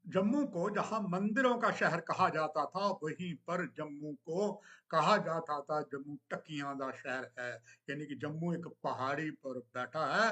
जम्मू को जहां मंदिरों का शहर कहा जाता था, वहीं पर जम्मू को कहा जाता था जम्मू टकियां दा शहर है। यानी कि जम्मू एक पहाड़ी पर बैठा है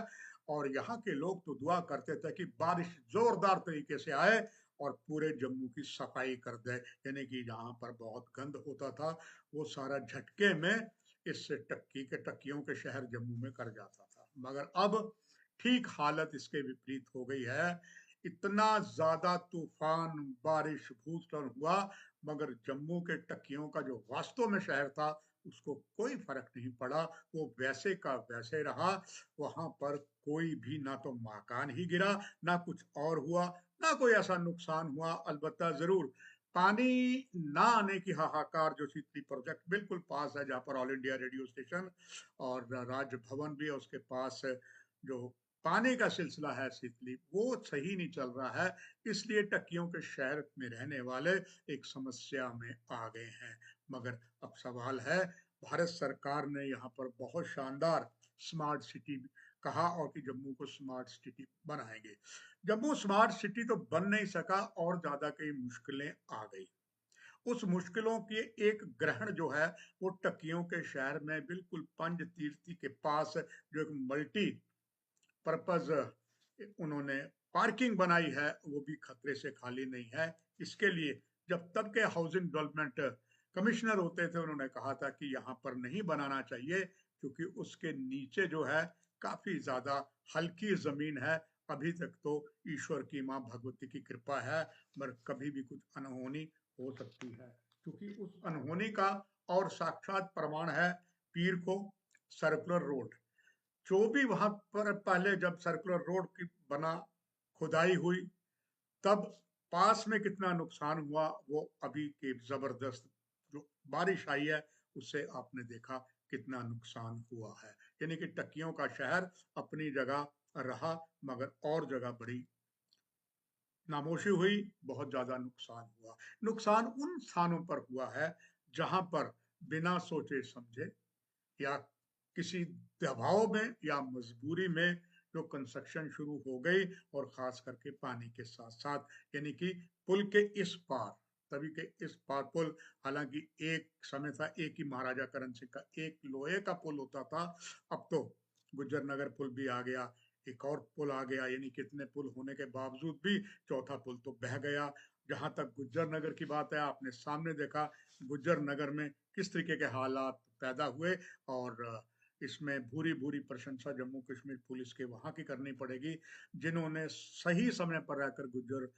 और यहाँ के लोग तो दुआ करते थे कि बारिश जोरदार तरीके से आए और पूरे जम्मू की सफाई कर दे। यानी कि जहाँ पर बहुत गंद होता था, वो सारा झटके में इस टक्की के टक्कियों के शहर जम्मू में कर जाता था। मगर अब ठीक हालत इसके विपरीत हो गई है। इतना ज्यादा तूफान, बारिश, भूस्खलन हुआ, मगर जम्मू के टक्कियों का जो वास्तव में शहर था, उसको कोई फर्क नहीं पड़ा। वो वैसे का वैसे रहा। वहां पर कोई भी ना तो मकान ही गिरा, ना कुछ और हुआ, ना कोई ऐसा नुकसान हुआ। अलबत्ता जरूर पानी ना आने की हाहाकार जो सी प्रोजेक्ट बिल्कुल पास है, जहाँ पर ऑल इंडिया रेडियो स्टेशन और राजभवन भी है उसके पास, जो पानी का सिलसिला है शीतली, वो सही नहीं चल रहा है। इसलिए टक्कियों के शहर में रहने वाले एक समस्या में आ गए हैं। मगर अब सवाल है, भारत सरकार ने यहाँ पर बहुत शानदार स्मार्ट सिटी कहा और कि जम्मू को स्मार्ट सिटी बनाएंगे। जम्मू स्मार्ट सिटी तो बन नहीं सका और ज्यादा कई मुश्किलें आ गई। उस मुश्किलों की एक ग्रहण जो है, वो टक्कियों के शहर में बिल्कुल पंज तीर्थी के पास जो एक मल्टी पर्पज उन्होंने पार्किंग बनाई है, वो भी खतरे से खाली नहीं है। इसके लिए जब तब के हाउसिंग डेवलपमेंट कमिश्नर होते थे, उन्होंने कहा था कि यहाँ पर नहीं बनाना चाहिए, क्योंकि उसके नीचे जो है काफी ज्यादा हल्की जमीन है। अभी तक तो ईश्वर की माँ भगवती की कृपा है, मगर कभी भी कुछ अनहोनी हो सकती है। क्योंकि उस अनहोनी का और साक्षात प्रमाण है पीर को सर्कुलर रोड, जो भी वहां पर पहले जब सर्कुलर रोड की बना, खुदाई हुई, तब पास में कितना नुकसान हुआ, वो अभी के जबरदस्त जो बारिश आई है उससे आपने देखा कितना नुकसान हुआ है। यानी कि टक्कियों का शहर अपनी जगह रहा, मगर और जगह बड़ी नामोशी हुई, बहुत ज्यादा नुकसान हुआ। नुकसान उन स्थानों पर हुआ है जहां पर बिना सोचे समझे या किसी दबाव में या मजबूरी में जो कंस्ट्रक्शन शुरू हो गई, और खास करके पानी के साथ साथ। यानी कि पुल के इस पार, तभी के इस पार पुल, हालांकि एक समय था एक ही महाराजा करण सिंह का एक लोहे का पुल होता था, अब तो गुज्जर नगर पुल भी आ गया, एक और पुल आ गया। यानी कितने पुल होने के बावजूद भी चौथा पुल तो बह गया। जहां तक गुज्जर नगर की बात है, आपने सामने देखा गुज्जर नगर में किस तरीके के हालात पैदा हुए, और इसमें भूरी भूरी प्रशंसा जम्मू कश्मीर पुलिस के वहां की करनी पड़ेगी, जिन्होंने सही समय पर रहकर गुज्जर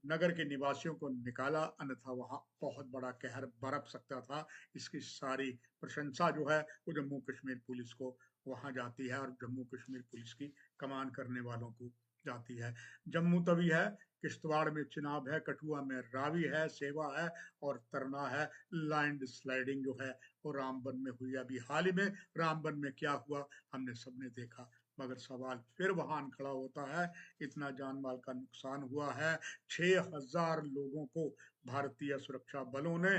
नगर के निवासियों को निकाला, अन्यथा वहां बहुत बड़ा कहर बरप सकता था। इसकी सारी प्रशंसा जो है वो जम्मू कश्मीर पुलिस को वहां जाती है, और जम्मू कश्मीर पुलिस की कमान करने वालों को जाती है। जम्मू तवी है, किश्तवाड़ में चिनाब है, कठुआ में रावी है, सेवा है, और तरना है। लैंड स्लाइडिंग जो है वो रामबन में हुई। अभी हाल ही में रामबन में क्या हुआ हमने सबने देखा। मगर सवाल फिर वहां खड़ा होता है, इतना जान माल का नुकसान हुआ है, 6,000 लोगों को भारतीय सुरक्षा बलों ने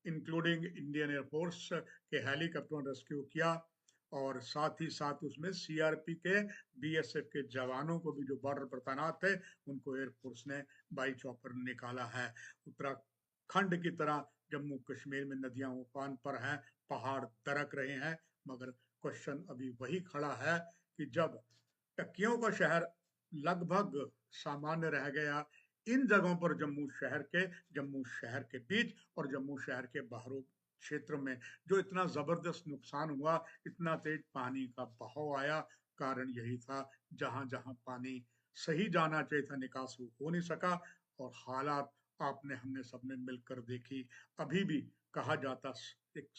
इंक्लूडिंग इंडियन एयरफोर्स के हेलीकॉप्टरों रेस्क्यू किया, और साथ ही साथ उसमें सीआरपी के, बीएसएफ के जवानों को भी जो बॉर्डर पर तैनात थे, उनको एयरफोर्स ने बाई चौपर निकाला है। उत्तराखंड की तरह जम्मू कश्मीर में नदियां उफान पर हैं, पहाड़ दरक रहे हैं, मगर क्वेश्चन अभी वही खड़ा है कि जब टक्कियों का शहर लगभग सामान्य रह गया, इन जगहों पर जम्मू शहर के बीच और जम्मू शहर के बाहरों क्षेत्र में जो इतना जबरदस्त नुकसान हुआ, इतना तेज पानी का बहाव आया, कारण यही था जहां जहां पानी सही जाना चाहिए था, निकास वो हो नहीं सका। और हालात आपने हमने सबने मिलकर देखी। अभी भी कहा जाता एक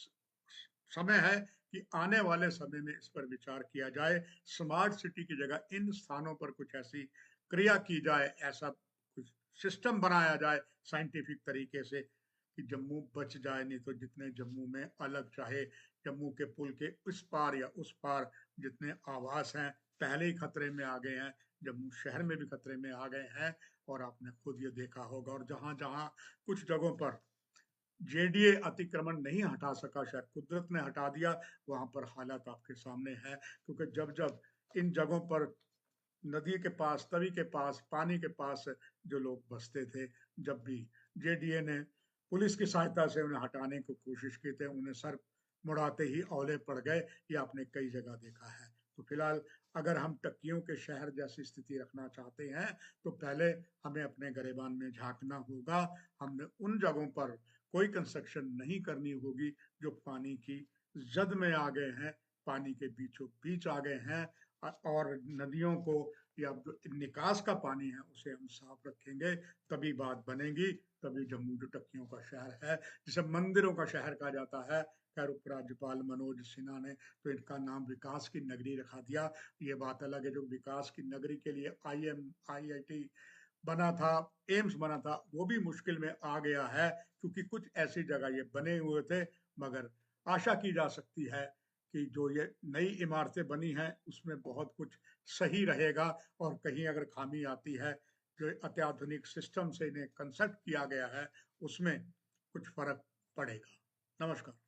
समय है कि आने वाले समय में इस पर विचार किया जाए, स्मार्ट सिटी की जगह इन स्थानों पर कुछ ऐसी क्रिया की जाए, ऐसा कुछ सिस्टम बनाया जाए साइंटिफिक तरीके से कि जम्मू बच जाए। नहीं तो जितने जम्मू में अलग, चाहे जम्मू के पुल के उस पार या उस पार जितने आवास हैं, पहले ही खतरे में आ गए हैं, जम्मू शहर में भी खतरे में आ गए हैं। और आपने खुद ये देखा होगा, और जहां जहां कुछ जगहों पर जेडीए अतिक्रमण नहीं हटा सका, शायद कुदरत ने हटा दिया, वहां पर हालात आपके सामने है। क्योंकि जब जब इन जगहों पर नदी के पास, तवी के पास, पानी के पास जो लोग बसते थे, जब भी जेडीए ने पुलिस की सहायता से उन्हें हटाने की कोशिश की थे, उन्हें सर मुड़ाते ही औले पड़ गए। ये आपने कई जगह देखा है। तो फिलहाल अगर हम टक्कियों के शहर जैसी स्थिति रखना चाहते हैं, तो पहले हमें अपने गरेबान में झांकना होगा। हमने उन जगहों पर कोई कंस्ट्रक्शन नहीं करनी होगी जो पानी की जद में आ गए हैं, पानी के बीचों बीच आ गए हैं। और नदियों को या जो निकास का पानी है उसे हम साफ रखेंगे, तभी बात बनेगी। तभी जम्मू जो टक्कियों का शहर है, जिसे मंदिरों का शहर कहा जाता है, खैर उपराज्यपाल मनोज सिन्हा ने तो इनका नाम विकास की नगरी रखा दिया। ये बात अलग है, जो विकास की नगरी के लिए IIT बना था, एम्स बना था, वो भी मुश्किल में आ गया है, क्योंकि कुछ ऐसी जगह ये बने हुए थे। मगर आशा की जा सकती है कि जो ये नई इमारतें बनी हैं उसमें बहुत कुछ सही रहेगा, और कहीं अगर खामी आती है, जो अत्याधुनिक सिस्टम से इन्हें कंस्ट्रक्ट किया गया है उसमें कुछ फर्क पड़ेगा। नमस्कार।